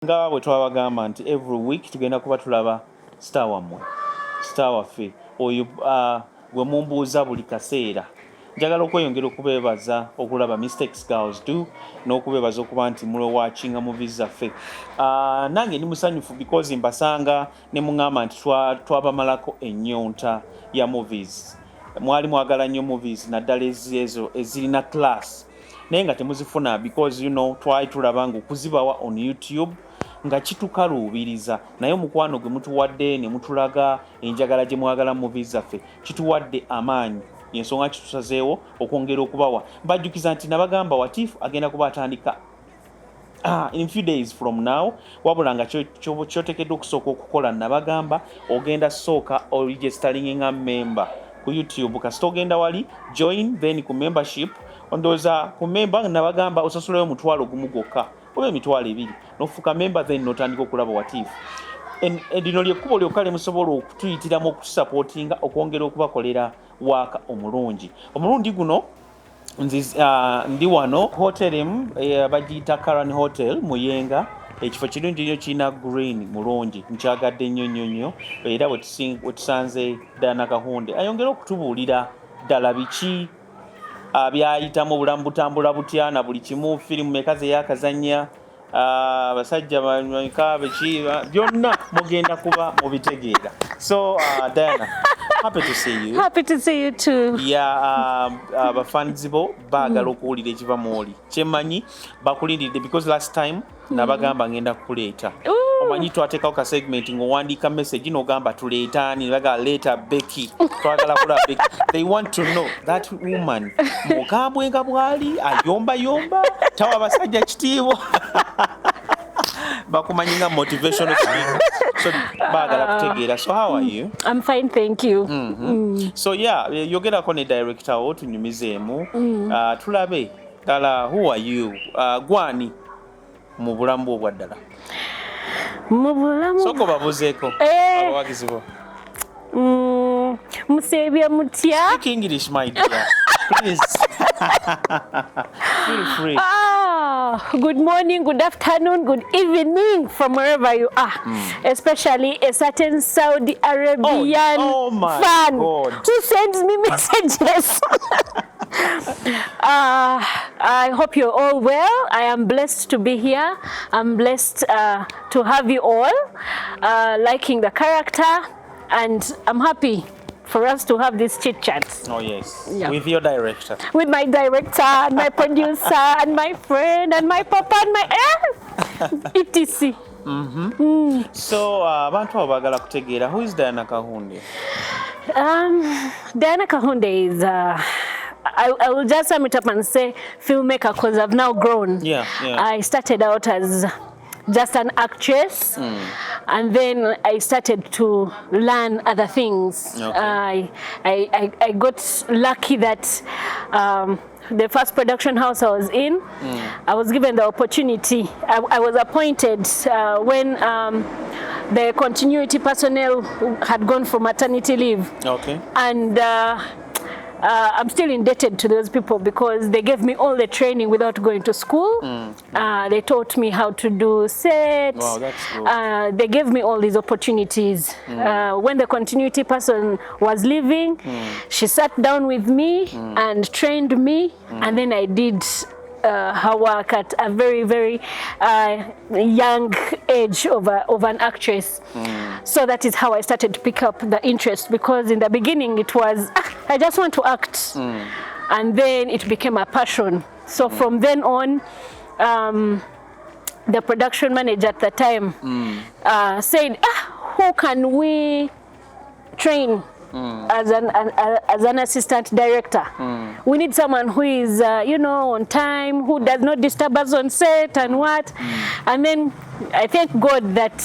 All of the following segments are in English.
nga bwe twabagamba nti every week tugenda kuba tulaba star wammwe, star waffe oyo gwe mumbuuza buli kaseera. Njagala okweyongera okubeebaza okulaba mistakes girls do n'okubeebaza okuba nti mulo watchinga movies zaffe. Nange ndi musanyufu because mbasanga ne muŋŋamba nti twabamalako ennyonta ya movies. Mwali mwagala nnyo movies naddala ezo ezirina class naye nga temuzifuna because twali tulaba nga okuzibawa on YouTube nga kitukaluubiriza naye omukwano gwe mutuwadde ne mutulaga enjagala gye mwagala movies zaffe kituwadde amaanyi. Yensonga kitusazeewo okwongera okubawa. Mbajjukiza nti nabagamba Watifu agenda kuba atandika in few days from now, wabula nga kyotekedde okusooka okukola nabagamba ogenda sooka oregistering nga member ku YouTube. Kasita ogenda wali join then ku membership ondooza ku member nabagamba osasulayo omutwalo gumu gwokka oba emitwalo ebiri n'ofuuka member then n'otandika okulaba Watifu. Lino lyekkubo lyokka lye musobola okutuyitiramu okutusapootinga okwongera okubakolera waaka omulungi. Omulundi guno ndi wano hotel emu bagiyita Karan Hotel Muyenga. Ekifo kirungi nnyo kirina green mulungi nkyagadde nnyo era bwe tusanze Daina Kahunde ayongera okutubuulira ddala biki byayitamu obulamu butambula butya na buli kimu firimu meka ze yakazannya basajja bamika biki byonna mugenda kuba mubitegeera. So Daina, happy to see you. Happy to see you too. Yeah, abafanzi bo baagala okuwulira ekiva mwoli. Kyemanyi bakulindiridde because last time nabagamba ngenda kukuleeta. Omanyi twateekawo ka segment ng'owandiika message n'ogamba tuleetaani ne bagala leeta Becky. Twagala kulaba Becky. They want to know that woman mukambwe nga bwali ayombayomba tawa abasajja kitiibwa. Bakumanyi nga motivational speaker. So baagala kutegeera. So how are you? I'm fine, thank you. So yeah, yogerako ne director wo tunyumizeemu. Tulabe ddala who are you? Gwani mu bulamu bwo obwa ddala? Mu bulamu soko babuzeeko abawagizi bo. Musebya mutya? Speak English, my dear. Please. Feel free. Good morning, good afternoon, good evening from wherever you are. Especially a certain Saudi Arabian fan who sends me messages. I hope you're all well. I am blessed to be here. I'm blessed to have you all liking the character, and I'm happy for us to have this chit chat. Oh yes, yeah. With your director. With my director and my producer and my friend and my papa and my etc. So abantu abagala kutegeera, who is Daina Kahunde? Daina Kahunde is I will just sum it up and say filmmaker because I've now grown. Yeah. I started out as just an actress, and then I started to learn other things. Okay. I got lucky that the first production house I was in, I was given the opportunity. I was appointed when the continuity personnel had gone for maternity leave. Okay. And I'm still indebted to those people because they gave me all the training without going to school. They taught me how to do sets. Wow, that's good. They gave me all these opportunities. When the continuity person was leaving, she sat down with me and trained me, and then I did her work at a very, very young age of an actress. So that is how I started to pick up the interest, because in the beginning it was, I just want to act. And then it became a passion. So from then on, the production manager at the time said, who can we train as an assistant director? We need someone who is on time, who does not disturb us on set and what. And then I thank God that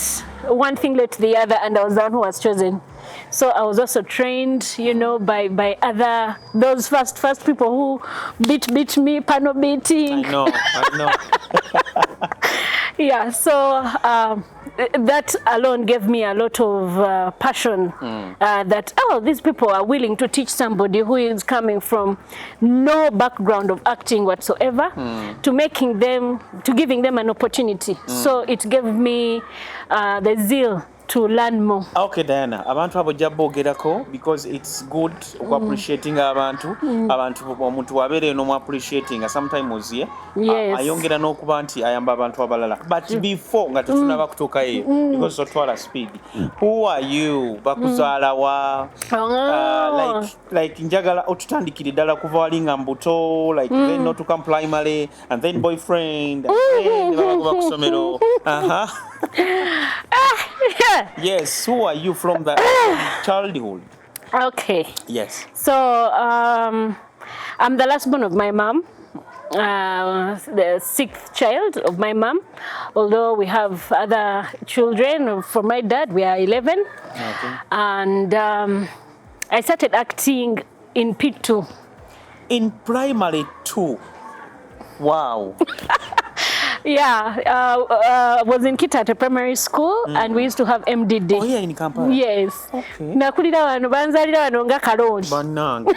one thing led to the other, and I was the one who was chosen. So I was also trained, by those first people who beat me, panel beating. I know. Yeah, so that alone gave me a lot of passion that, oh, these people are willing to teach somebody who is coming from no background of acting whatsoever to giving them an opportunity. So it gave me the zeal to learn more. Okay, Diana, abantu abo jabbogerako because it's good appreciating abantu omuntu wabere no appreciating sometimes here ayongera n'okuba nti ayamba abantu abalala but before nga tetunaba kutoka eyo because otwala speed who are you bakuzaala wa like njagala otutandikire ddala kuva walinga mbuto like then not to come primary and then boyfriend and then bakuba kusomero Yes, who are you from the childhood? Okay. Yes. So I'm the last born of my mom, the sixth child of my mom. Although we have other children from my dad, we are 11. Okay. And I started acting in P2. In primary 2. Wow. Yeah, I was in Kitata Primary School and we used to have MDD. Oh yeah, in Kampala. Yes. Okay. Nakulira wano banzalira wano nga kalonji. Banange.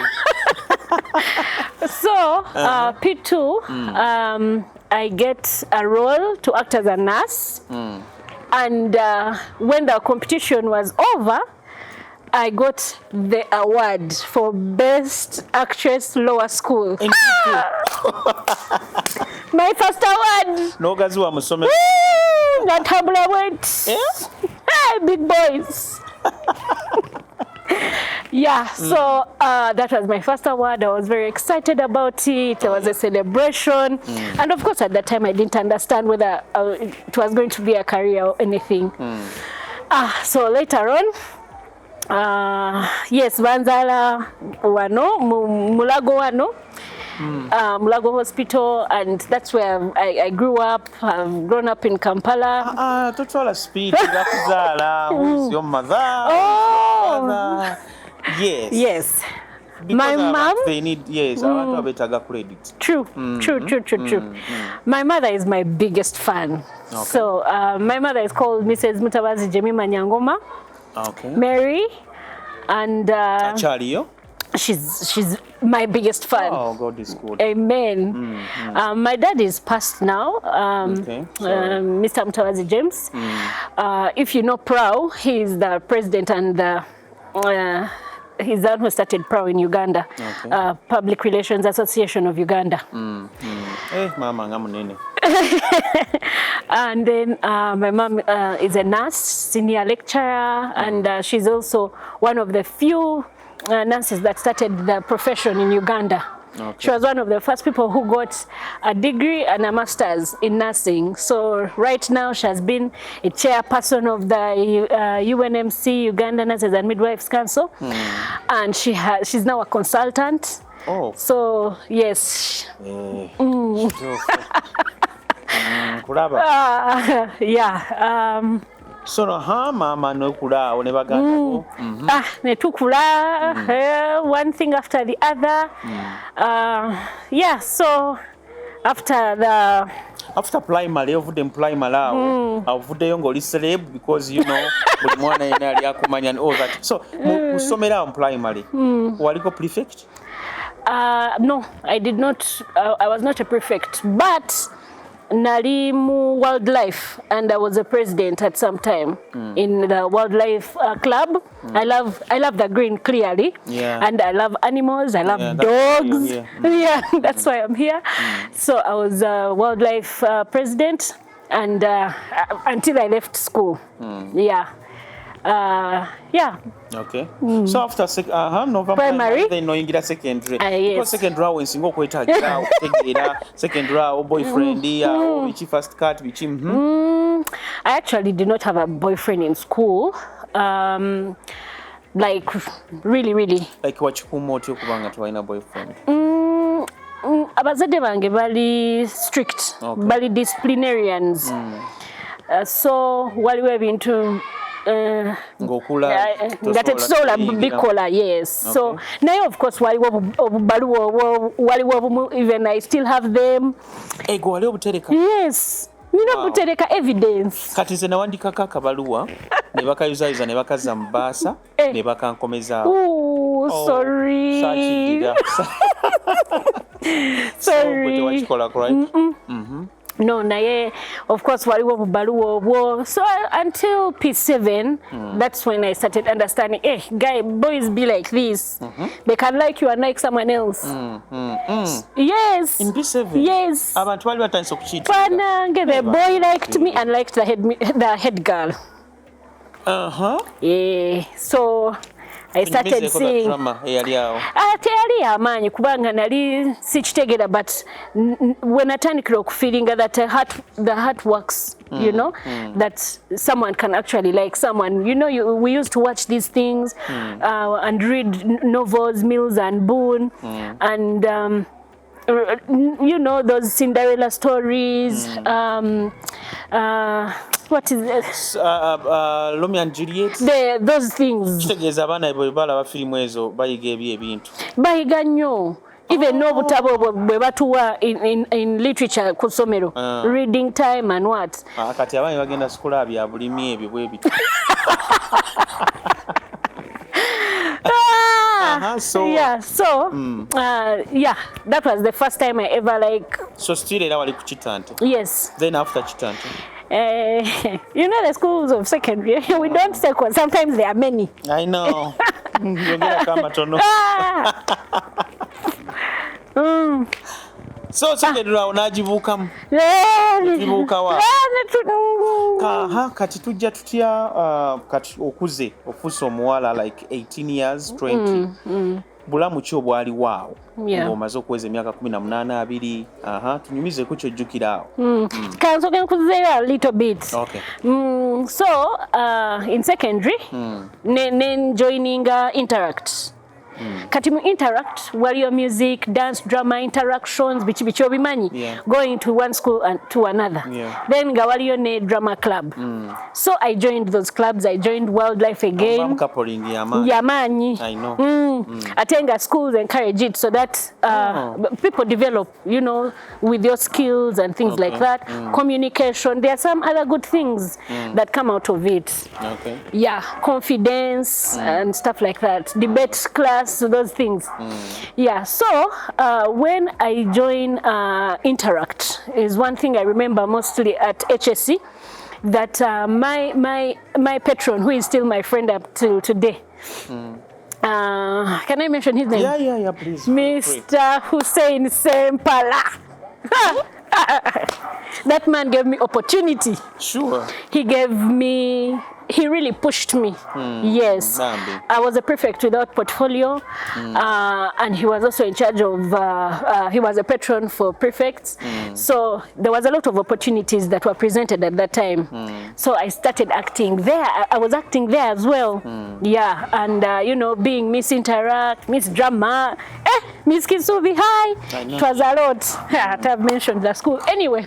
So P2, I get a role to act as a nurse, and when the competition was over, I got the award for Best Actress Lower School. My first award. No gazuwa musomero. Natabula went. Hey, big boys. Yeah, so that was my first award. I was very excited about it. There was a celebration. And of course, at that time, I didn't understand whether it was going to be a career or anything. So later on, yes, Banzala wano, Mulago wano, Mulago Hospital, and that's where I grew up. I've grown up in Kampala. Total speed, who's your mother? Oh, yes. Yes. Because my mom, they need, yes, I want to have better credit. True. My mother is my biggest fan. Okay. So my mother is called Mrs. Mutabazi Jemima Nyangoma. Okay. Mary, and she's my biggest fan. Oh, God is good. Amen. My dad is passed now, Mr. Mutabazi James. If you know PRAU, he is the president and he's the one who started PRAU in Uganda, Public Relations Association of Uganda. Mama, ngamunene. And then my mom is a nurse, senior lecturer, and she's also one of the few nurses that started the profession in Uganda. Okay. She was one of the first people who got a degree and a master's in nursing. So right now she has been a chairperson of the UNMC, Uganda Nurses and Midwives Council, and she's now a consultant. Oh. So yes. Yeah. So mama no kula one baganda netukula one thing after the other. Yeah, so after primary ovudde primary avuddeyo ng'oli celeb because you know buli mwana yena ali akumanya and all that. So kusomera mu primary waliko prefect? No, I did not. I was not a prefect, but Nali mu wildlife, and I was a president at some time in the wildlife club. I love the green clearly, and I love animals. I love dogs. Yeah, that's why I'm here. So I was a wildlife president, and until I left school. Okay. So after November primary, then noingira secondary. Yes. Because secondary awo nsinga okwetagira okutegeera secondary awo boyfriend awo bichi first cut bichi. I actually did not have a boyfriend in school. Like really. Like wachikuma otyo kubanga twalina boyfriend. Abazadde bange bali strict, bali disciplinarians. So waliwo ebintu nga tetusobola bikola, yes. So naye of course waliwo obubaluwa waliwo obumu, even I still have them. Ego wali obutereka? Yes. kutereka evidence. Kati nze nawandikako akabaluwa ne bakayuzayuza ne bakaza mu baasa ne bakankomezaawo. Sorry. Sorry. Tewakikola, right? No, naye of course waliwo bubaluwa obwo. So until P7, that's when I started understanding, boys be like this. They can like you and like someone else. Yes. In P7? Yes. Abantu bali batandise okukiita. The boy liked me and liked the head girl. Yeah. So I started seeing teyali amaanyi kubanga nali sikitegera, but when atandikira okufiiringa that the heart works, you know, that someone can actually like someone. You know, we used to watch these things and read novels, Mills and Boone, and you know, those Cinderella stories. What is it? Romeo and Juliet. Those things. Kitegeeza abaana bwe balaba firimu ezo bayiga ebintu. Bayiga nnyo. Even n'obutabo bwe batuwa in literature ku ssomero. Reading time and what. Kati abaana bagenda sukula bya bulimi ebyo bwe bitu. That was the first time I ever like. So still era wali ku kitante. Yes. Then after kitante. You know the schools of secondary, we don't take one. Sometimes there are many. I know. So secondary unajivukamu. Jivukawa. Kati tujja tutya kati okuze ofuuse omuwala like 18 years 20. Bulamu ki obwali waawo ng'omaze okuweza emyaka 18 2. Tunyumize ku kyojjukira awo. Kansoke nkuzeera a little bit. Okay. So in secondary ne joining Interact. Kati mu Interact waliyo music, dance, drama, interactions, bichi obimanyi, going to one school and to another. Then nga waliyo ne drama club. So I joined those clubs. I joined Wildlife again. Yamanyi. I know. Atenga schools encourage it so that people develop, you know, with your skills and things like that. Communication. There are some other good things that come out of it. Okay. Yeah, confidence and stuff like that. Debate class. So those things. Yeah, so when I joined Interact is one thing I remember mostly at HSC, that my patron, who is still my friend up till today, can I mention his name? Yeah, please. Mr. Hussein Sempala. That man gave me opportunity. Sure. He really pushed me. Yes. I was a prefect without portfolio, and he was also in charge of, he was a patron for prefects. So there was a lot of opportunities that were presented at that time. So I started acting there. I was acting there as well. Yeah, and you know, being Miss Interact, Miss Drama, Miss Kisubi High. It was a lot. I've mentioned the school. Anyway.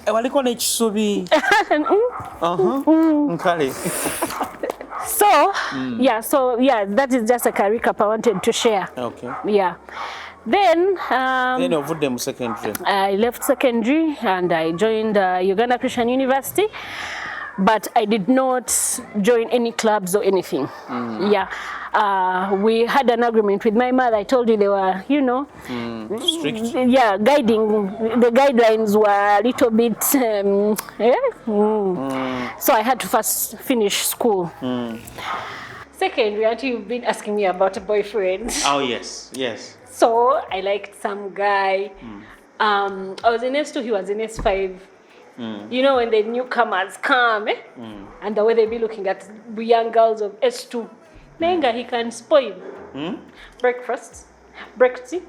So that is just a career recap I wanted to share. Okay. Yeah. Then secondary. I left secondary and I joined Uganda Christian University, but I did not join any clubs or anything. Yeah. We had an agreement with my mother. I told you they were, you know, strict. Yeah, guiding. The guidelines were a little bit, So I had to first finish school. Secondary, until you've been asking me about a boyfriend. Oh, yes. So I liked some guy. I was in S2, he was in S5. You know, when the newcomers come, and the way they be looking at young girls of S2. Nenga, he can spoil breakfast, breakfast,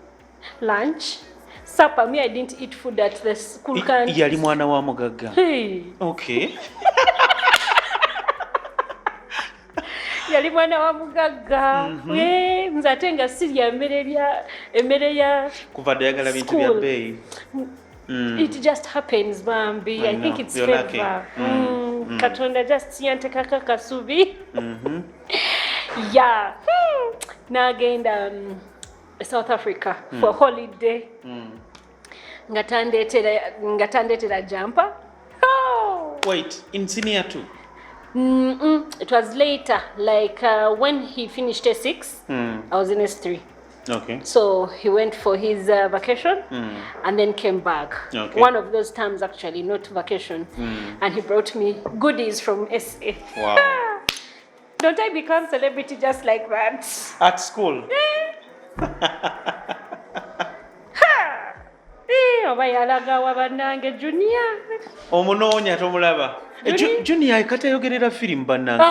lunch, supper. Me, I didn't eat food at the school canteen. Yali mwana wa mugagga. Hey. Okay. Yali mwana wa mugagga. Nzatenga sirya emmere ya kuva dayagala bintu bya bei. It just happens, Bambi. I think it's favor. Katonda just yanteka kakasubi. Yeah. Ngenda South Africa for holiday. Ngatandetera jumper. Oh. wait, in senior 2? It was later, like when he finished S6, I was in S3. Okay. So he went for his vacation and then came back. Okay. One of those times actually, not vacation. And he brought me goodies from SA. Wow. Don't I become celebrity just like that? At school? Oba yalaga wa bannange Junior. Omunoonya tomulaba. Junior kati ayogerera film bannange.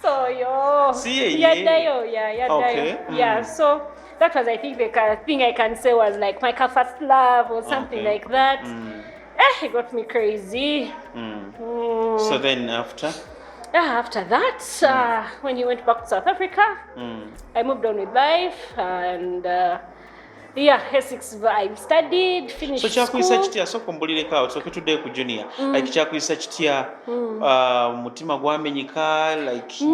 So yo. Yaddayo. Okay. Yeah, so that was, I think, the thing I can say was like my first love or something like that. It got me crazy. So then after that, when he went back to South Africa, I moved on with life, and S6 I studied, finished so school. kyakuyisa kitya sooka mbulireko awo soke tuddeyo ku junior like kyakuyisa kitya mutima gwamenyeka like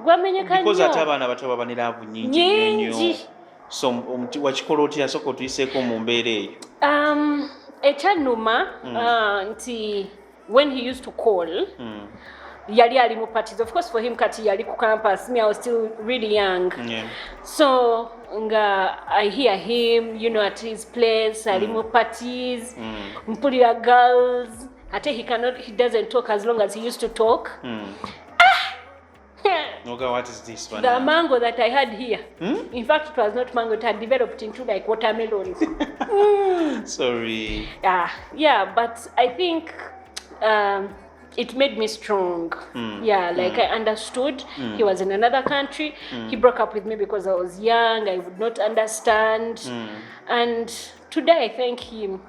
gwamenyeka because ate nnyo abaana bato baba ne laavu nyingi nnyo so wakikola otya sooka otuyiseeko mu mbeera eyo ekyannuma nti when he used to call yali ali mu parties. Of course for him kati yali ku campus, me I was still really young. So nga I hear him, you know, at his place, ali mu parties, mpulira girls, ate he doesn't talk as long as he used to talk. Okay, what is this one? The mango that I had here. In fact, it was not mango, it had developed into like watermelons. Sorry. Yeah, but I think it made me strong. I understood. He was in another country. He broke up with me because I was young. I would not understand. And today I thank him.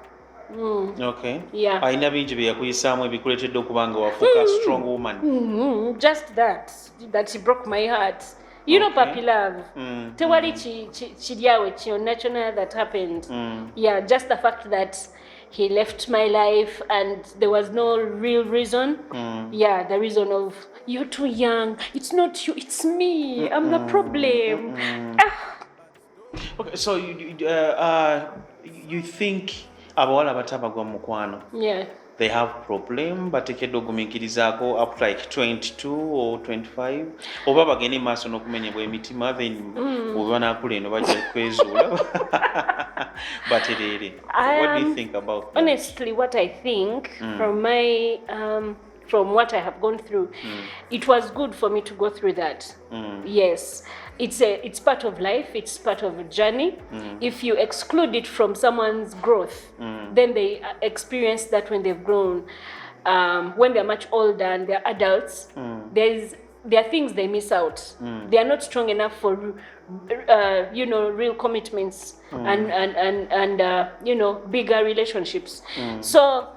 Okay. Yeah. Ayina bingi bye yakuyisaamu ebikuleetedde okuba nga wafuuka strong woman. Just that he broke my heart. You know, puppy love. Tewali chiriawe kyonna that happened. Yeah, just the fact that he left my life and there was no real reason. Yeah, the reason of you're too young. It's not you, it's me. I'm the problem. Okay, so you think abawala batabagwa mu mukwano? Yeah. They have problem batekedde ogumiikirizaako up like 22 or 25 oba bagende maaso n'okumenyebwa emitima then bwe banaakula eno bajja kwezuula batereere. What do you think about that? Honestly, what I think from my from what I have gone through, it was good for me to go through that. Yes, it's part of life, it's part of a journey. If you exclude it from someone's growth, then they experience that when they've grown. When they're much older and they're adults, there are things they miss out. They are not strong enough for real commitments and bigger relationships. So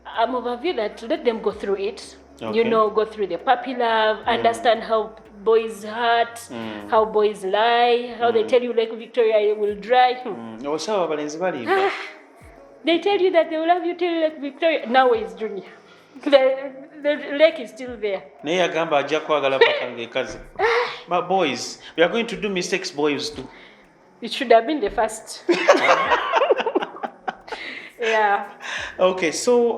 I'm of a view that let them go through it. Okay. Go through the puppy love, understand how boys hurt, how boys lie, how they tell you Lake Victoria will dry. They tell you that they will love you till Lake Victoria. Now is Junior. The lake is still there. But boys, we are going to do mistakes, boys too. It should have been the first. Yeah. Okay, so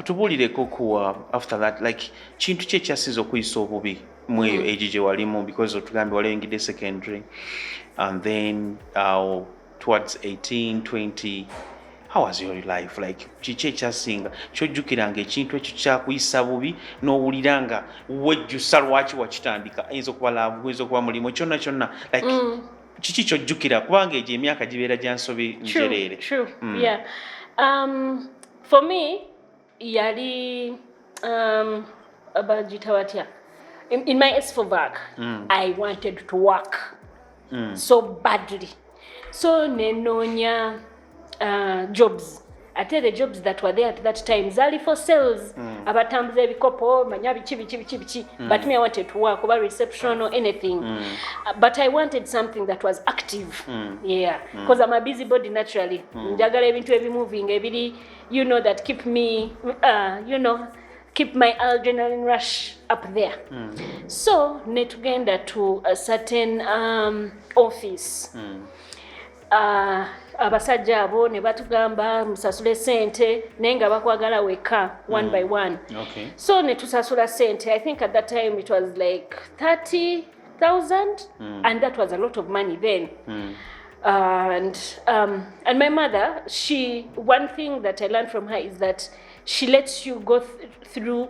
tubulireko kuwa after that, like kintu kye kyasiza okuyisa obubi mu eyo age gye walimu because otugambye walengedde secondary and then towards 18, 20, how was your life? Like kiki ekyasinga kyojjukiranga ekintu ekyo kyakuyisa bubi n'owulira nga wejjusa lwaki wakitandika, ayinza okuba laavu, ayinza okuba mulimu, kyonna like kiki kyojjukira kubanga egyo emyaka gibeera gya nsobi njereere. True. Yeah. For me, yali abagita watya. In my S4 work, I wanted to work so badly. So nenoonya jobs. Ate the jobs that were there at that time zali for sales. Abatambuza ebikopo, manya bichi. But me I wanted to work over reception or anything. But I wanted something that was active. Yeah. Because I'm a busybody naturally. Njagala ebintu ebimoving, ebiri, that keep me, keep my adrenaline rush up there. So, netugenda to a certain office. abasajja abo ne batugamba musasule sente naye nga bakwagala weka one by one. Okay. So ne tusasula sente. I think at that time it was like 30,000 and that was a lot of money then. And my mother, one thing that I learned from her is that she lets you go through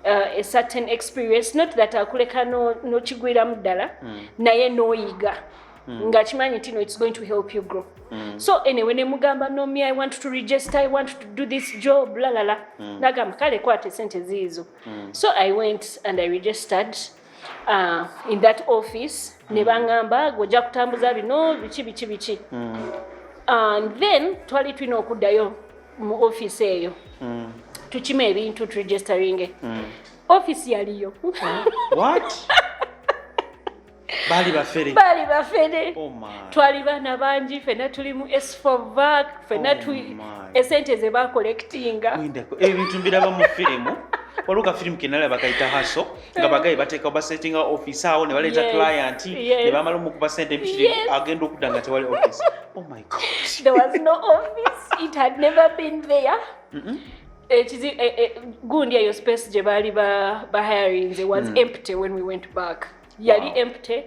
a certain experience, not that akuleka no chigwira mudala naye no yiga nga chimanyi tino it's going to help you grow. So anyway ne mugamba no me I want to register, I want to do this job la la la nagamba kale kwate sente zizo. So I went and I registered in that office ne bangamba goja kutambuza bino bichi and then twali twina okuddayo mu office eyo tukime ebintu registering office yaliyo. What? Bali bafere. Oh my. Twali bana banji fena tuli mu S4 vac fena esente ze ba collectinga. Ebintu mbiraba mu filimu. Waluka film kenala bakaita haso nga bagayi bateka oba setting office awo ne baleta client ne bamala mu kuba sente bishiri agenda okudanga tewali office. Oh my god. There was no office. It had never been there. Gundi ayo space je bali ba hiring was empty when we went back. Yali empty.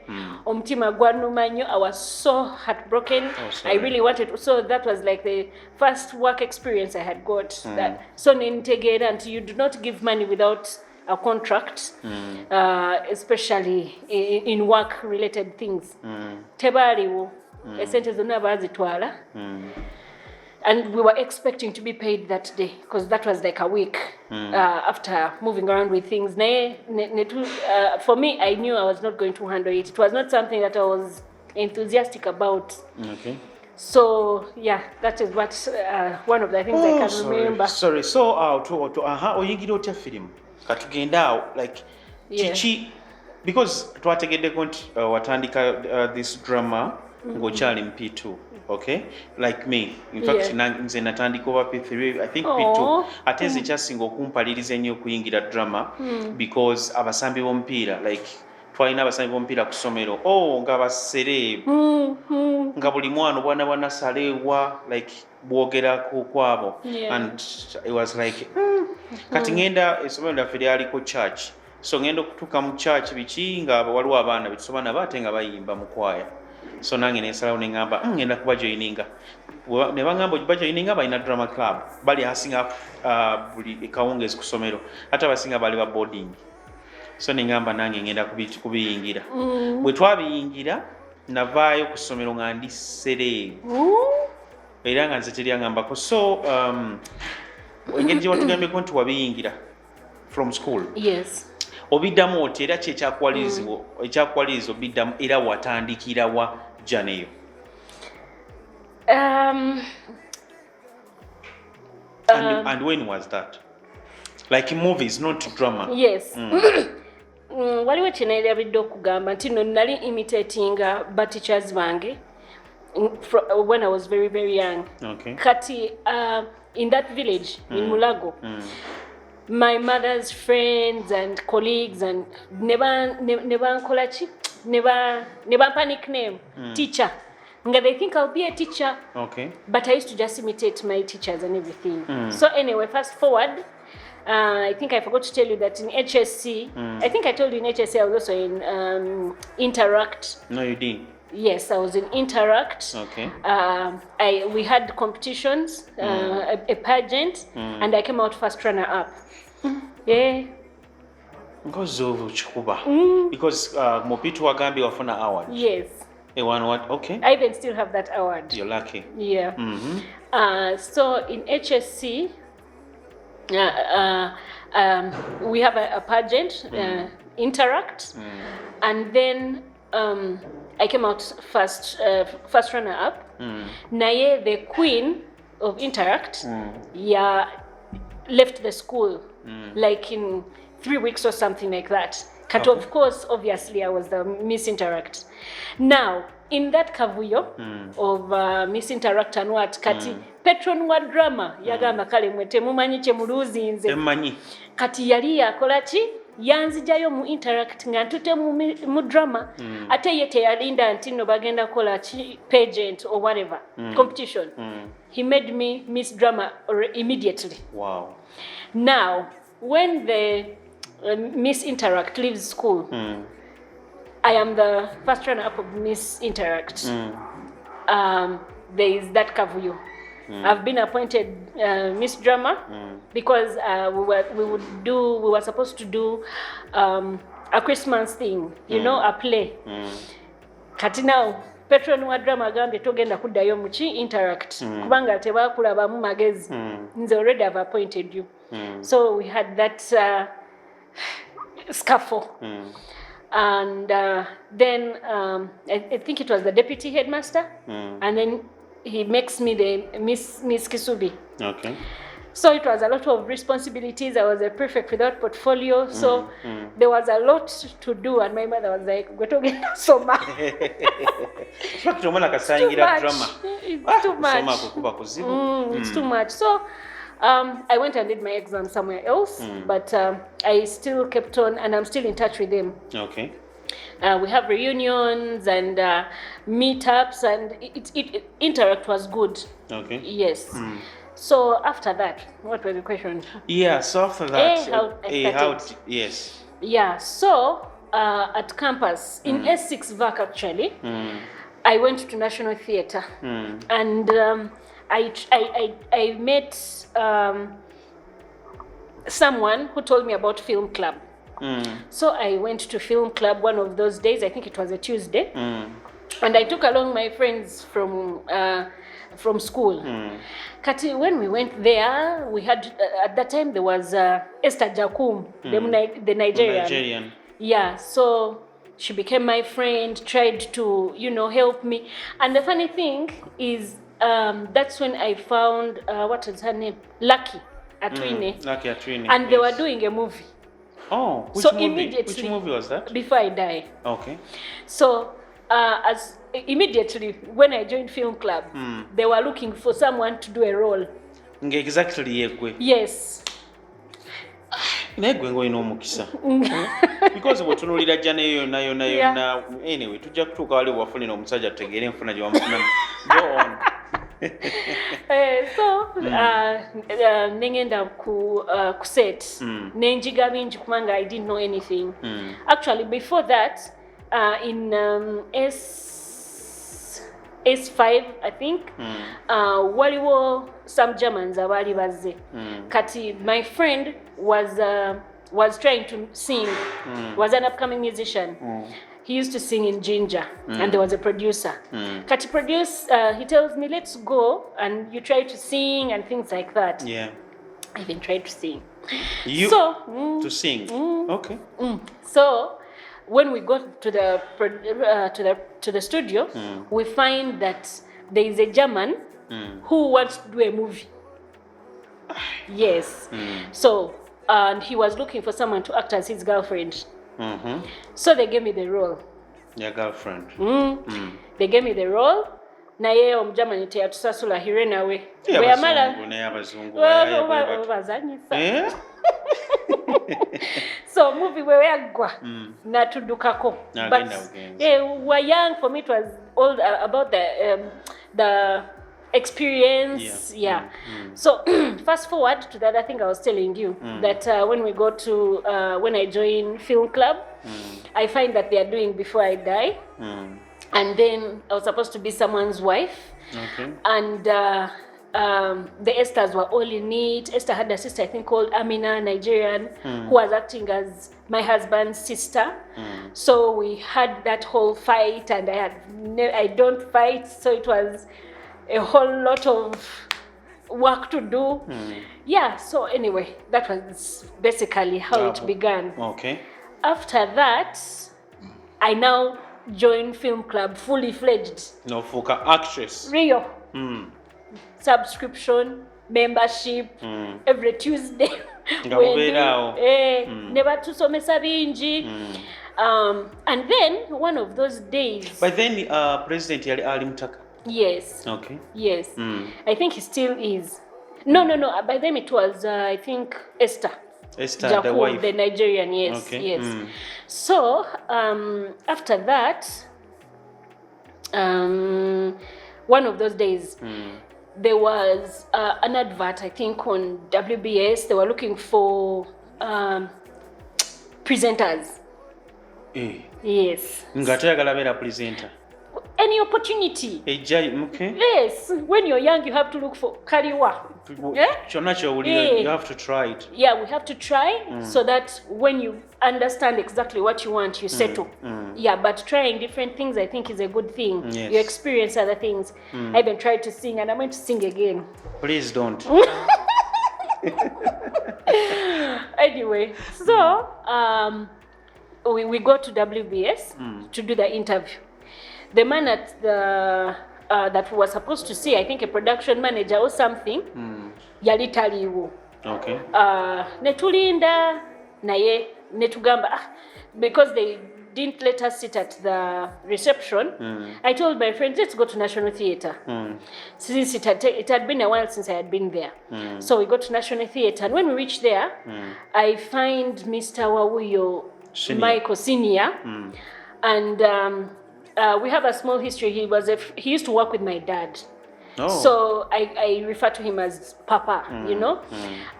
Omutima gwanumanyo. I was so heartbroken. I really wanted to. So that was like the first work experience I had got. So nintegera until you do not give money without a contract, especially in work related things. Tebaliwo esente zonna bazitwala. And we were expecting to be paid that day because that was like a week after moving around with things. For me, I knew I was not going to handle it. It was not something that I was enthusiastic about. Okay. So yeah, that is what one of the things I can remember. Sorry. So oyingira otya film katugenda like chichi because twategedde konti watandika this drama ngochali P2. Okay, like me. In fact, nze natandika over P3, I think P2. Ateze kyasinga okumpaliriza ennyo okuyingira drama because abasambi b'omupiira like twalina abasambi b'omupiira ku ssomero nga basere nga buli mwana bwana bwanasalewa like bwogera ku kwabo and it was like kati ngenda essomero lyaffe lyaliko church so ngenda okutuuka mu church biki nga waliwo abaana betusoma nabo ate nga bayimba mu kwaya. So nange nesalawo ne ngamba ngenda kuba joininga ne bangamba oba joininga balina drama club bali asinga buli Kahunde ku ssomero ate abasinga bali ba boarding. So ne ngamba nange ngenda kubiyingira bwe twabiyingira navaayo ku ssomero nga ndi sereevu era nga nze teryangambako. So engeri gye watugambeko nti wabiyingira from school. Yes. Obiddamu oti era ekyakwalirizibwa obiddamu era watandikira wa janeyo? And when was that? Like in movies, not drama. Yes. Waliwo kyeneerabidde okugamba nti no nali imitating ba teachers bange when I was very, very young. Okay. Kati in that village, in Mulago, my mother's friends and colleagues and never nickname teacher. They think I'll be a teacher. Okay. But I used to just imitate my teachers and everything. So anyway, fast forward, I think I forgot to tell you that in HSC, I think I told you in HSC I was also in Interact. No, you didn't. Yes, I was in Interact. Okay. We had competitions, a pageant, and I came out first runner up. Yeah. Because Mopitu Wagambi wafuna award. Yes. A one what? Okay. I even still have that award. You're lucky. Yeah. So in HSC, we have a pageant, Interact, and then I came out first runner up. Naye, the queen of Interact, left the school like in 3 weeks or something like that. Cut, of course, obviously, I was the Miss Interact. Now, in that kavuyo of Miss Interact and what, kati patron wa drama yagamba kale mwete mumanyi kye muluzinze. Emanyi. Kati yali yakola ki yanzijayo mu interact nga ntute mu drama ate ye teyalinda nti no bagenda kola pageant or whatever competition. He made me Miss Drama immediately. Wow. Now, when the Miss Interact leaves school, I am the first runner-up of Miss Interact. There is that Kavuyo. I've been appointed Miss Drama because we were supposed to do a Christmas thing, you know, a play. Kati now, patron wa drama agambye togenda kuddayo mu Interact kubanga tebakulabamu magezi. Nze already have appointed you. So we had that scuffle. And then I think it was the deputy headmaster, and then he makes me the Miss Kisubi. Okay. So it was a lot of responsibilities. I was a prefect without portfolio, so there was a lot to do. And my mother was like, "We're talking so much. It's too much. It's too much." So I went and did my exam somewhere else, but I still kept on, and I'm still in touch with them. Okay. We have reunions and meetups, and Interact was good. Okay. Yes. So after that, what was the question? Yeah, so after that, yes. Yeah, so at campus, in S6 VAC actually, I went to National Theatre, and I met someone who told me about film club. So I went to film club one of those days, I think it was a Tuesday, and I took along my friends from school. Kati, when we went there, we had at that time there was Esther Jakum, the Nigerian. Yeah, so she became my friend, tried to, you know, help me. And the funny thing is, that's when I found what is her name, Lucky Atwine. Lucky Atwine. And they were doing a movie. Oh, which movie? Immediately, which movie was that? Before I Die. Okay. So immediately when I joined film club, they were looking for someone to do a role. Exactly, yegwe. Yes. Negwe ngo ino mukisa. Because botunulira jana yona anyway tujja kutuka wali wafune no musajja tegere mfuna gye wamufuna. Go on. So nengenda ku set nenjiga bingi kubanga I didn't know anything. Actually before that in S5 I think waliwo some Germans abali bazze. Kati my friend was trying to sing, was an upcoming musician. He used to sing in Ginger, and there was a producer. Kati he tells me, let's go, and you try to sing and things like that. Yeah. I even tried to sing. To sing? Okay. So when we got to the studio, we find that there is a German who wants to do a movie. Yes. So, and he was looking for someone to act as his girlfriend. So they gave me the role. Your girlfriend. They gave me the role. Naye omujamani teyatusasula hire nawe. Bweyamala. So movie bwe yagwa natudukako. But were young, for me it was all about the experience. Yeah. So fast forward to the other thing I was telling you, that when we go to when I join film club, I find that they are doing Before I Die, and then I was supposed to be someone's wife. Okay. And the Esthers were all in it. Esther had a sister, I think, called Amina, Nigerian, who was acting as my husband's sister. So we had that whole fight, and I don't fight, so it was a whole lot of work to do. Yeah, so anyway, that was basically how it began. Okay. After that, I now joined film club fully fledged. No, fuka actress. Real. Subscription, membership, every Tuesday. Never tusomesa bingi. And then one of those days. But then President Yali Ali Mutaka. Yes. Okay. Yes. I think he still is. No. By then it was, I think, Esther. Esther, Jacob, the wife. the Nigerian, yes, Okay. yes. So after that, one of those days, there was an advert, I think, on WBS. They were looking for presenters. Yes. Nga toyagala beera presenter. Any opportunity. Okay. Yes. When you're young, you have to look for kaliwa. Kyonna kyowulira, you have to try it. Yeah, we have to try so that when you understand exactly what you want, you settle. Yeah, but trying different things, I think, is a good thing. Yes. You experience other things. I even tried to sing, and I'm going to sing again. Please don't. Anyway, so we go to WBS to do the interview. The man at the that we were supposed to see, I think a production manager or something, yali taliwo. Okay. Netulinda naye netugamba because they didn't let us sit at the reception. I told my friends, let's go to National Theatre. Since it had been a while since I had been there. So we go to National Theatre, and when we reach there, I find Mr. Wawuyo Michael Senior, and we have a small history. He used to work with my dad. Oh. So I refer to him as Papa, you know.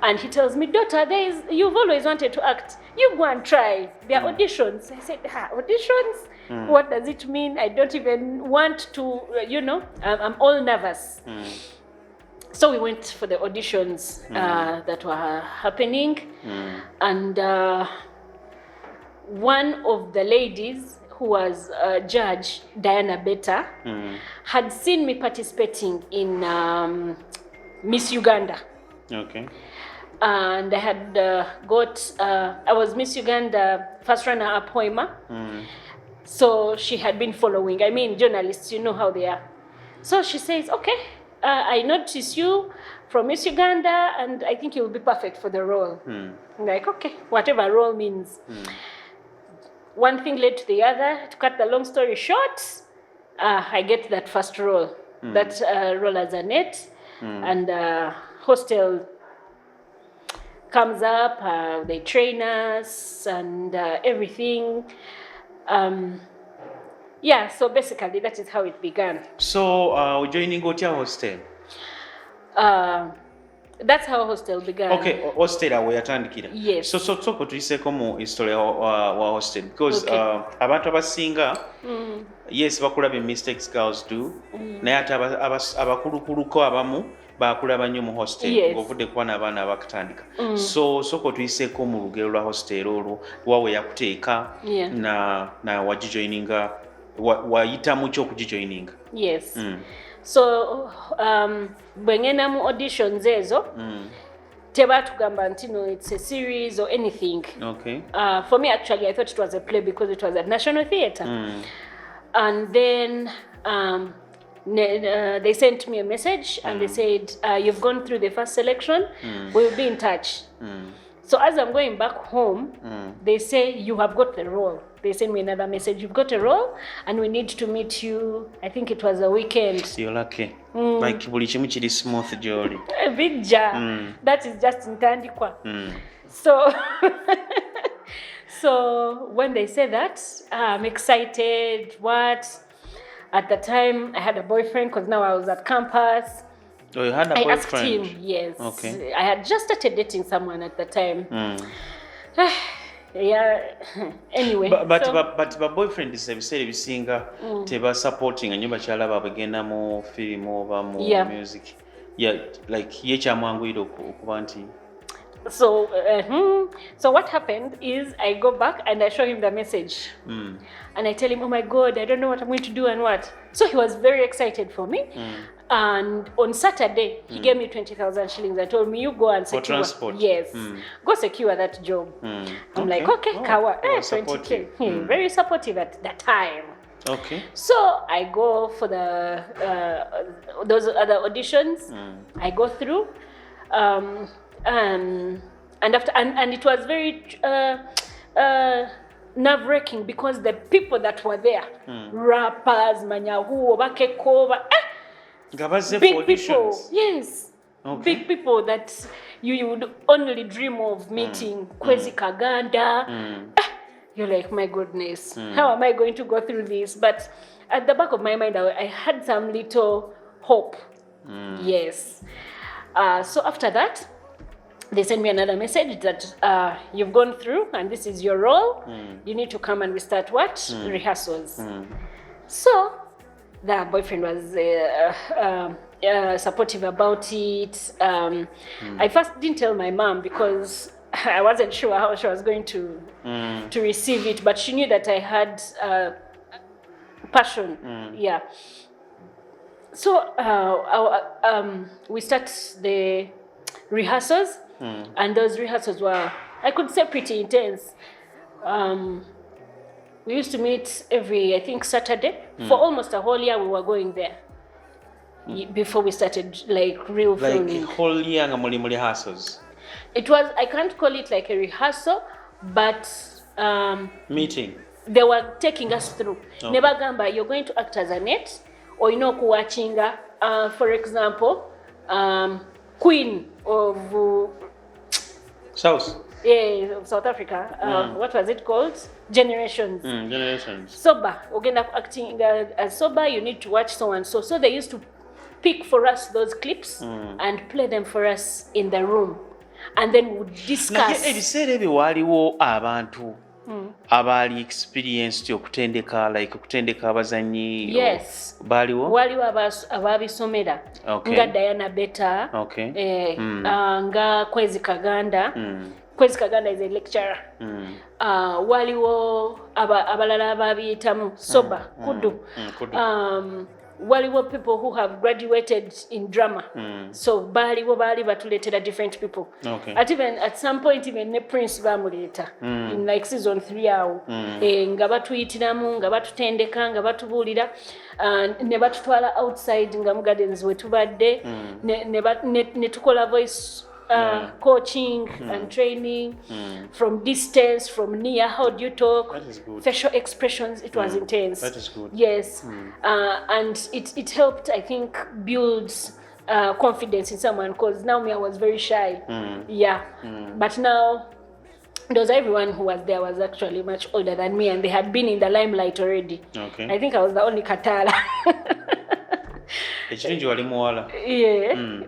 And he tells me, daughter, you've always wanted to act. You go and try. There are auditions. I said, auditions? What does it mean? I don't even want to, I'm all nervous. So we went for the auditions that were happening. And one of the ladies who was Judge Daina had seen me participating in Miss Uganda. Okay. And I had I was Miss Uganda first runner-up Hoima. So she had been following. I mean, journalists, you know how they are. So she says, okay, I noticed you from Miss Uganda, and I think you will be perfect for the role. I'm like, okay, whatever role means. One thing led to the other. To cut the long story short, I get that first role, that role as Annette, and hostel comes up, they train us and everything. Yeah, so basically that is how it began. So joining Otya hostel? That's how hostel began. Okay, hostel awo yatandikira. Yes. So tuyiseeko mu history wa hostel because abantu abasinga yes bakulaba mistakes girls do naye ate abakulukuluko abamu bakulaba nnyo mu hostel ng'ovudde kuba n'abaana abakatandika. So tuyiseeko mu lugero lwa hostel olwo wawe yakuteeka na wagijoininga wayitamu ki okugijoininga? Yes. So bwe ngenda mu auditions ezo tebatugamba nti no it's a series or anything. Okay. For me actually I thought it was a play because it was at National Theatre. And then they sent me a message and they said you've gone through the first selection, we'll be in touch. So as I'm going back home, they say you have got the role. They send me another message, you've got a role and we need to meet you. I think it was a weekend. You're lucky. Like buli kimu kiri smooth jolly. A big jar. That is just ntandikwa. So when they say that, I'm excited. What? At the time I had a boyfriend because now I was at campus. Oh, you had a boyfriend? I asked him, yes. Okay. I had just started dating someone at the time. Yeah. Anyway. But boyfriend is ebiseera ebisinga teba supporting nnyo bakyala baabwe genda mu film oba mu music. Yeah, like ye kyamwanguyira okuba nti. So what happened is I go back and I show him the message. And I tell him, oh my God, I don't know what I'm going to do and what. So he was very excited for me. And on Saturday, he gave me 20,000 shillings and told me, you go and secure. For transport? Yes. Go secure that job. I'm like, okay, Kawa, 20K. Very supportive at that time. Okay. So I go for the those other auditions. I go through. And it was very nerve-wracking because the people that were there, rappers, manyahu, bakekova, big people, yes, big people that you would only dream of meeting. Kwezi Kaganda. You're like, my goodness, how am I going to go through this? But at the back of my mind, I had some little hope. Yes. So after that, they sent me another message that you've gone through and this is your role. You need to come and restart what? Rehearsals. So the boyfriend was supportive about it. I first didn't tell my mom because I wasn't sure how she was going to receive it, but she knew that I had passion. Yeah. So we start the rehearsals, and those rehearsals were, I could say, pretty intense. We used to meet every, I think, Saturday. For almost a whole year we were going there before we started like real filming. Like whole year muli rehearsals. It was, I can't call it like a rehearsal, but meeting. They were taking us through. Nebagamba, you're going to act as a net, or kuwachinga, for example, Queen of South. Yeah, of South Africa. What was it called? Generations. Generations. Soba. Ogenda acting as Soba, you need to watch so and so. So they used to pick for us those clips and play them for us in the room. And then we would discuss. Ebiseera ebyo waliwo abantu abali experienced okutendeka, like okutendeka abazanyi. Yes. Baliwo? Waliwo ababisomera. Nga Daina better. Okay. Nga Kwezi Kaganda. Kwezi Kaganda is a lecturer. Waliwo abalala ababiyitamu Soba, Kudu. Waliwo people who have graduated in drama. So bali batuletera different people. Okay. At some point even ne Prince bamuleta in like season 3 awo. Nga batuyitiramu, nga batutendeka, nga batubulira, ne batutwala outside nga mu gardens we tubadde, ne tukola voice coaching and training from distance, from near. How do you talk? That is good. Facial expressions. It was intense. That is good. Yes. And it helped, I think, build confidence in someone, because now I was very shy. Yeah. But now, those everyone who was there was actually much older than me, and they had been in the limelight already. Okay. I think I was the only Katala. Ekirungi wali muwala. Yeah.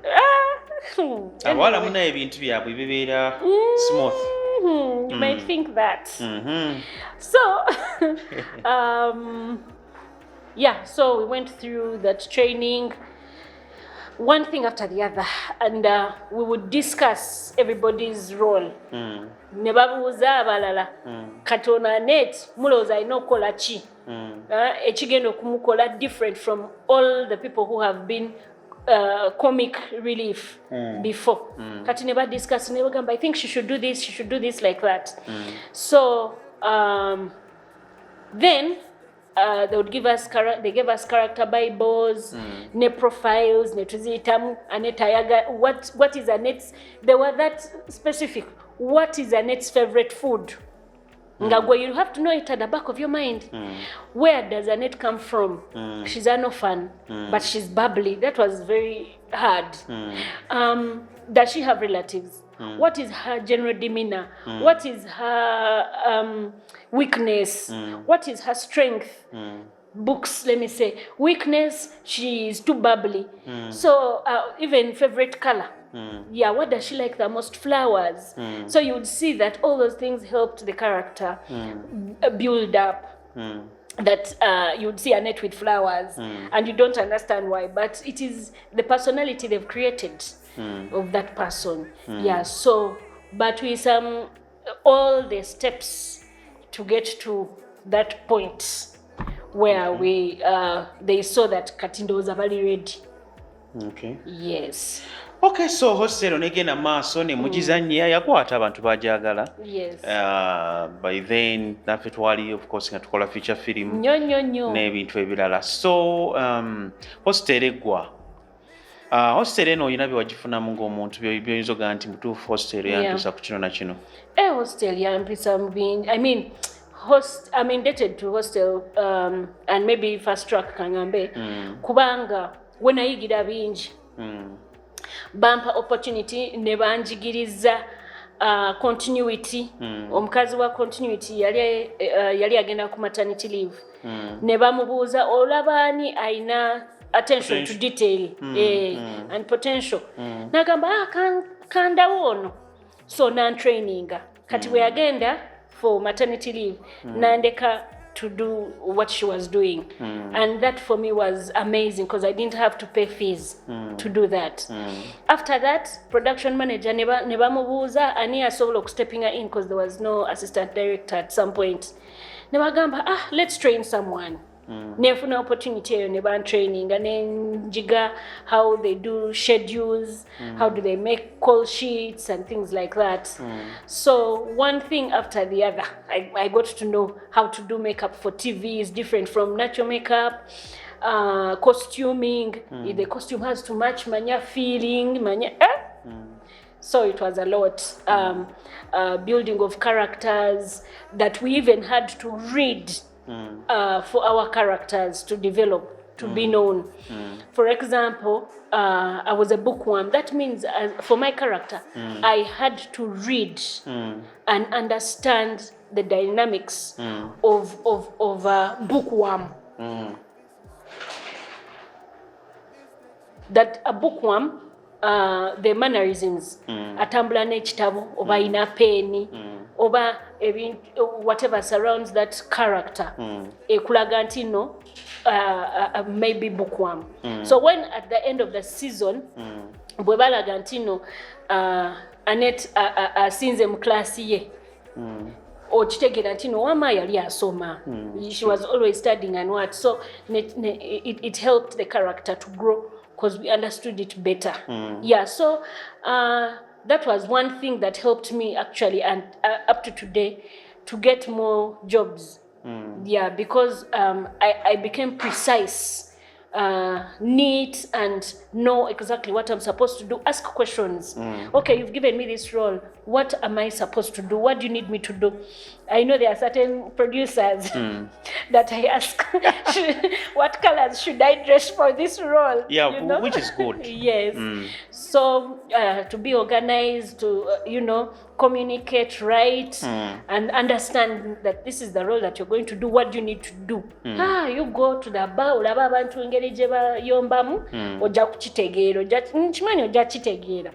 Abawala muna ebintu byabwe bibeera smooth. You might think that. So, yeah, so we went through that training, one thing after the other, and we would discuss everybody's role. Ne babuuza abalala, Katona net, mulowooza alina okukola ki? Ekigenda okumukola different from all the people who have been comic relief before. Kati ne badiscuss, ne bagamba, I think she should do this like that. So then they would give us character bibles, ne profiles, ne tuziyitamu, ane tayaga, what is Annette's, they were that specific. What is Annette's favorite food? Ngagwe, you have to know it at the back of your mind. Where does Annette come from? She's an orphan, but she's bubbly. That was very hard. Does she have relatives? What is her general demeanor? What is her weakness? What is her strength? Books, let me say. Weakness, she is too bubbly. So even favorite color. Yeah, what does she like the most? Flowers. So you would see that all those things helped the character build up. That you would see Annette with flowers, and you don't understand why, but it is the personality they've created of that person. Yeah, so, but with all the steps to get to that point where they saw that Katindo was very ready. Okay. Yes. Okay, so hostel negenda maaso ne mugizannya yakwata abantu bajagala. Yes. By then naffe twali of course nga tukola feature film. Nyo. N'ebintu ebirala. So hostel eggwa. Hostel eno oyina bye wagifunamu ng'omuntu by'oyinza ogaa nti mutuufu hostel yantuusa ku kino na kino. Hostel yampisa I'm indebted to hostel and maybe fast track kangambe kubanga when nayigira bingi bampa opportunity ne banjigiriza continuity. Omukazi wa continuity yali agenda ku maternity leave. Ne bamubuuza olabani aina attention to detail and potential. Nagamba kandawo ono. So traininga. Kati we agenda for maternity leave. Nandeka to do what she was doing. And that for me was amazing because I didn't have to pay fees to do that. After that, production manager neba mubuuza ani asobola stepping her in because there was no assistant director at some point. Neba gamba, let's train someone. Nefuna opportunity eyo ne ban training and njiga how they do schedules, how do they make call sheets and things like that. So one thing after the other, I got to know how to do makeup for TV is different from natural makeup. Costuming, if the costume has to match manya feeling, so it was a lot. Building of characters that we even had to read for our characters to develop, to be known. For example, I was a bookworm. That means for my character, I had to read and understand the dynamics of a bookworm. That a bookworm, the mannerisms, atambula n'ekitabo oba ina peni oba whatever surrounds that character ekulaga nti no maybe bookworm. So when at the end of the season bwe balaga nti no Annette asinze mu class ye okitegera nti no wama yali asoma, she was always studying and what, so it helped the character to grow because we understood it better. So that was one thing that helped me actually, and up to today, to get more jobs. Because I became precise, neat, and know exactly what I'm supposed to do. Ask questions. Okay, you've given me this role. What am I supposed to do? What do you need me to do? I know there are certain producers that I ask, what colors should I dress for this role? Yeah, you know? Which is good. Yes. So to be organized, to, communicate right and understand that this is the role that you're going to do. What do you need to do? You go to the bar, ulaba abantu engeri gye bayombamu, ojja kukitegeera, nkimanyi ojja kitegeera.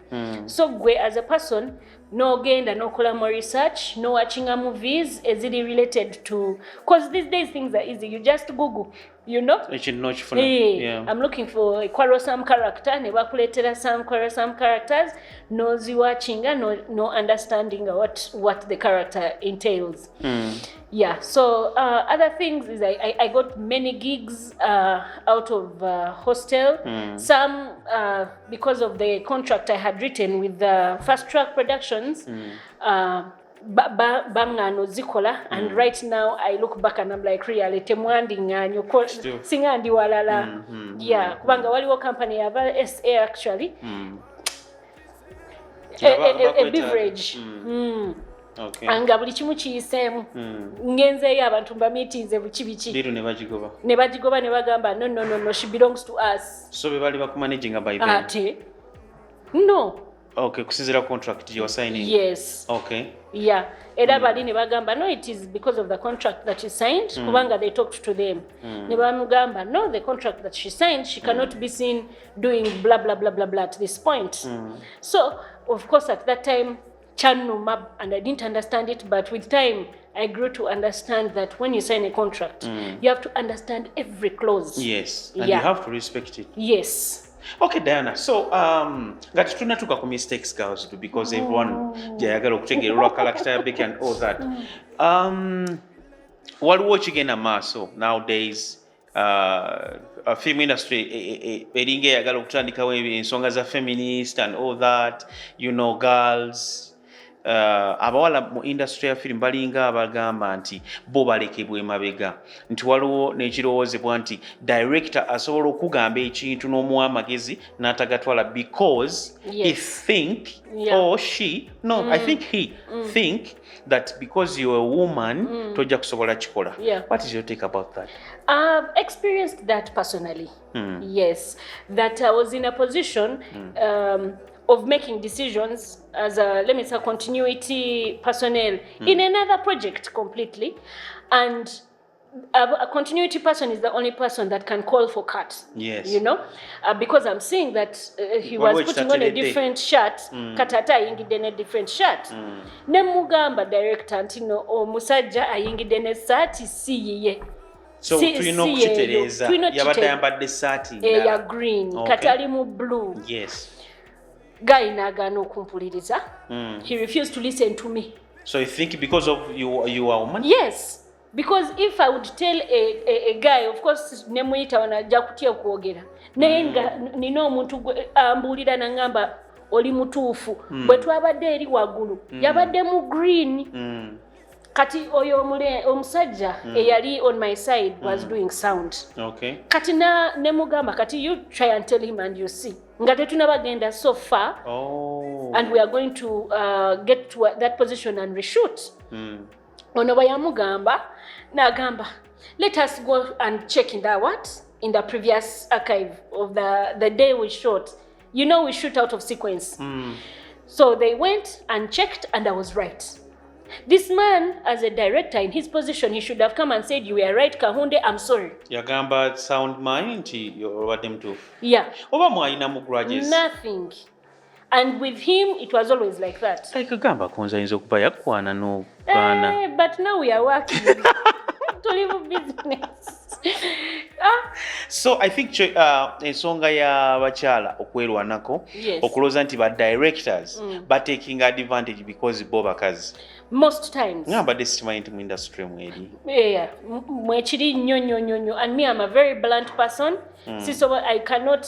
So gwe as a person, n'ogenda n'okola more research, no watching movies eziri related to, because these days things are easy. You just Google, Yeah. I'm looking for a quarrelsome character, ne bakuleetera some quarrelsome characters, no ziwatchinga, no understanding what the character entails. So other things is I got many gigs out of hostel. Some because of the contract I had written with the Fast Track Productions. Bangano zikola, and right now I look back and I'm like, really temwandi nganyo singandi walala. Kubanga waliwo company yava SA actually, a beverage. Okay. Anga buli kimu kiyiseemu ngenzeeyo abantu mbamiitinze buki Liru ne bagigoba ne bagamba no, she belongs to us. So be bali bakumanaginga by then? No. Okay, kusinzira contract you are signing? Yes. Okay. Era bali ne bagamba no, it is because of the contract that she signed. Kubanga they talked to them. Ne bamugamba no, the contract that she signed, she cannot be seen doing blah blah blah blah blah at this point. So of course at that time Chanuma, and I didn't understand it, but with time I grew to understand that when you sign a contract, you have to understand every clause. Yes, and you have to respect it. Yes. Okay, Diana. So, ngati tunatuka ku mistakes girls too, because everyone jayagala okutegeera olwa character yabeke and all that. Waliwo kigenda maaso nowadays. Film industry eringa eyagala okutandikawo ensonga za feminist and all that, girls abawala mu industry ya film balinga abagamba nti bo balekebwa emabega nti waliwo n'ekirowoozebwa nti director asobola okugamba ekintu n'omuwa amagezi n'atagatwala because he think or she I think he think that because you're a woman tojja kusobola kikola. What is your take about that? I've experienced that personally. Yes, that I was in a position of making decisions as a, let me say, continuity personnel in another project completely, and a continuity person is the only person that can call for cut. Yes. You know, because I'm seeing that he was putting on a different shirt, katata ayingidde ne different shirt. Ne mugamba director ntino omusajja ayingidde ne saati si yiye. So tulina okukitereeza yabadde ayambadde saati ya green kati ali mu blue. Yes. Guy nagaana okumpuliriza. He refused to listen to me. So you think because of you are a woman? Yes. Because if I would tell a guy, of course, nemuyita wanajja kutya okwogera. Naye nga nina omuntu ambuulira nangamba oli mutuufu. Bwe twabadde eri waggulu yabadde mu green. Kati oyo omusajja eyali on my side was doing sound. Okay. Kati ne mugamba kati you try and tell him and you see. Nga tetunabagenda so far. And we are going to get to that position and reshoot. Ono bwe yamugamba n'agamba let us go and check in the previous archive of the day we shot. You know, we shoot out of sequence. So they went and checked and I was right. This man, as a director in his position, he should have come and said, you were right, Kahunde, I'm sorry. Yagamba sound mind nti obadde mutuufu. Yeah. Oba mwalina mu grudges? Nothing. And with him, it was always like that. Kagamba konza ayinza okuba yakwana n'okugaana. But now we are working to live business. So I think ensonga y'abakyala okwerwanako okulooza nti ba directors taking advantage because bo bakazi. Most times. Ngambadde sikimanyi nti mu industry mweri. Yeah, mwekiri nnyo. And me, I'm a very blunt person. So I cannot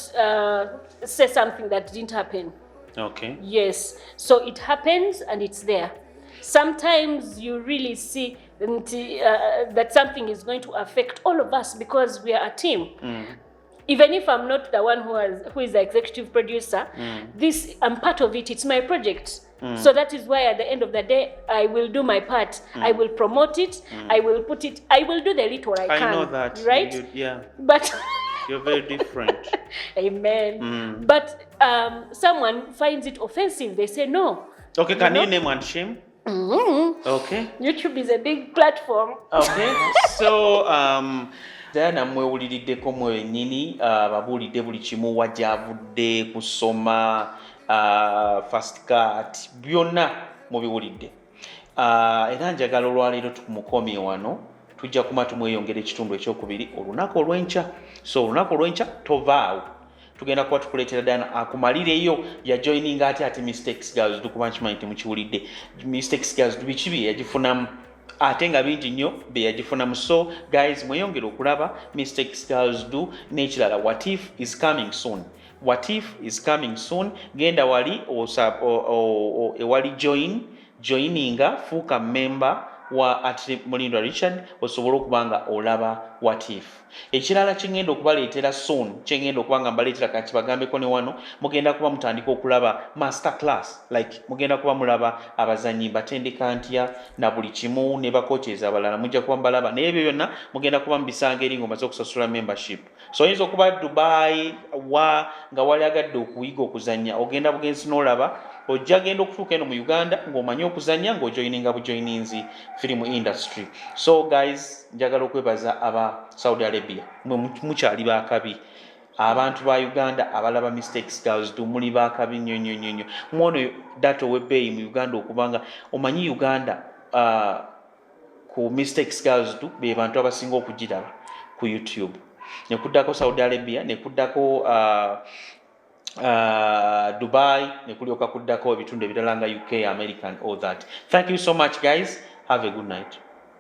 say something that didn't happen. Okay. Yes. So it happens and it's there. Sometimes you really see that something is going to affect all of us because we are a team. Even if I'm not the one who is the executive producer, I'm part of it. It's my project. So that is why at the end of the day, I will do my part. I will promote it. I will put it. I will do the little I can. I know that. Right? Yeah. But you're very different. Amen. But someone finds it offensive. They say no. Okay, can you name and shame? Okay. YouTube is a big platform. Okay. So Daina mwewuliriddeko mwennyini babuulidde buli kimu wajjavudde kusoma fast cut byonna mubiwulidde. Era njagala olwaleero tukumukomye wano tujja kuma tumweyongera ekitundu ekyokubiri olunaku olw'enkya. So olunaku olw'enkya tovaawo. Tugenda kuba tukuleetera Daina akumalireyo ya joining ate Mistakes Girls kuba nkimanyi nti mukiwulidde. Mistakes Girls biki bye yagifunamu ate nga bingi nnyo bye yagifunamu. So guys mweyongere okulaba Mistakes Girls n'ekirala What If is coming soon. What If is coming soon. Ngenda wali ewali joininga fuuka member wa at Mulindwa Richard osobola okubanga olaba What If. Ekirala kingenda okubaleetera soon kyengenda okubanga mbaleetera kati bagambeko ne wano mugenda kuba mutandika okulaba master class like mugenda kuba mulaba abazanyi batendeka ntya na buli kimu ne bakocheza abalala mujja kuba mbalaba naye ebyo byonna mugenda kuba mbisanga eri ng'omaze okusasula membership. So oyinza okuba Dubai nga wali agadde okuyiga okuzanya ogenda bugenzi n'olaba ojja genda okutuuka eno mu Uganda ng'omanyi okuzanya ng'ojoininga bujoininzi film industry. So guys njagala okwebaza aba Saudi Arabia mukyali bakabi abantu ba Uganda abalaba Mistakes Girls muli bakabi nnyo. Mwono dato webbeeyi mu Uganda okubanga omanyi Uganda ku Mistakes Girls be bantu abasinga okugiraba ku YouTube. Nekuddako Saudi Arabia nekuddako Dubai nekulyoka kuddako ebitundu ebirala nga UK, American, all that. Thank you so much guys. Have a good night.